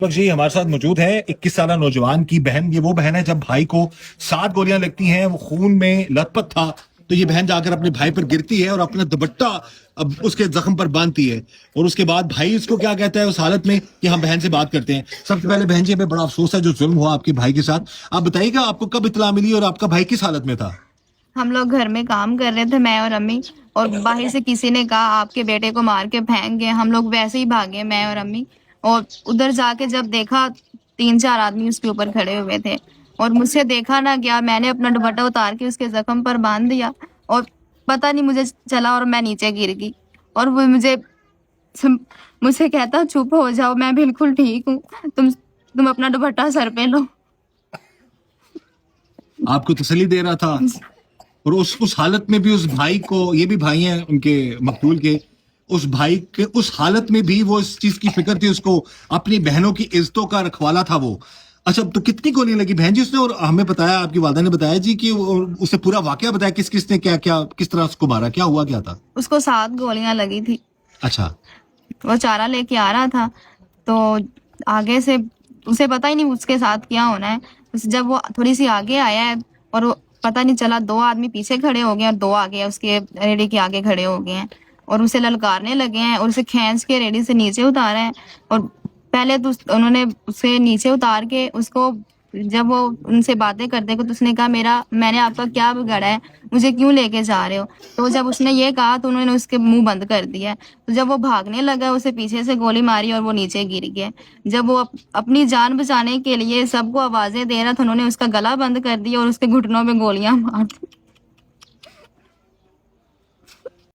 جی ہمارے ساتھ موجود ہے 21 سالہ نوجوان کی بہن. یہ وہ بہن ہے جب بھائی کو 7 گولیاں لگتی ہیں, وہ خون میں لت پت تھا, تو یہ بہن جا کر اپنے بھائی پر گرتی ہے اور اپنا دوپٹہ اب اس کے زخم پر باندھتی ہے, اور اس کے بعد بھائی اس کو کیا کہتا ہے اس حالت میں کہ ہم بہن سے بات کرتے ہیں. سب سے پہلے بہن جی ہمیں بڑا افسوس ہے جو ظلم ہوا آپ کے بھائی کے ساتھ. آپ بتائیے گا آپ کو کب اطلاع ملی اور آپ کا بھائی کس حالت میں تھا؟ ہم لوگ گھر میں کام کر رہے تھے, میں اور امی, اور باہر سے کسی نے کہا آپ کے بیٹے کو مار کے پھینک گئے. ہم لوگ ویسے ہی بھاگے میں اور امی, اور ادھر جا کے جب دیکھا 3-4 آدمی اس کے اوپر کھڑے ہوئے تھے, اور مجھ سے دیکھا نہ گیا. میں نے اپنا دوپٹہ اتار کے اس کے زخم پر باندھ دیا, اور پتہ نہیں مجھے چلا اور میں نیچے گر گئی. اور وہ مجھ سے کہتا چپ ہو جاؤ, میں بالکل ٹھیک ہوں, تم اپنا دوپٹہ سر پہ لو. آپ کو تسلی دے رہا تھا, اور اس حالت میں بھی اس بھائی کو, یہ بھی بھائی ہیں ان کے مقتول کے, اس بھائی کے اس حالت میں بھی وہ اس چیز کی فکر تھی, اس کو اپنی بہنوں کی عزتوں کا رکھوالا تھا وہ. اچھا تو کتنی گولیاں لگی بہن جی اس نے؟ اور ہمیں بتایا, آپ کی والدہ نے بتایا جی کہ اسے پورا واقعہ بتایا کس کس نے کیا کیا کس طرح اس کو مارا, کیا ہوا کیا تھا؟ اس کو 7 گولیاں لگی تھی. اچھا, وہ چارہ لے کے آ رہا تھا, تو آگے سے اسے پتہ ہی نہیں اس کے ساتھ کیا ہونا ہے. جب وہ تھوڑی سی آگے آیا ہے, اور وہ پتہ نہیں چلا, 2 آدمی پیچھے کھڑے ہو گئے اور 2 آگے اس کے ریڑی کے آگے کھڑے ہو گئے ہیں, اور اسے للکارنے لگے ہیں, اور اسے کھینچ کے ریڑی سے نیچے اتارا ہے. اور پہلے تو انہوں نے اسے نیچے اتار کے اس کو, جب وہ ان سے باتیں کرتے تو اس نے کہا میں نے آپ کا کیا بگاڑا ہے, مجھے کیوں لے کے جا رہے ہو. تو جب اس نے یہ کہا تو انہوں نے اس کے منہ بند کر دیا. تو جب وہ بھاگنے لگا, اسے پیچھے سے گولی ماری اور وہ نیچے گر گیا. جب وہ اپنی جان بچانے کے لیے سب کو آوازیں دے رہا تھا, انہوں نے اس کا گلا بند کر دیا اور اس کے گھٹنوں میں گولیاں مار دی.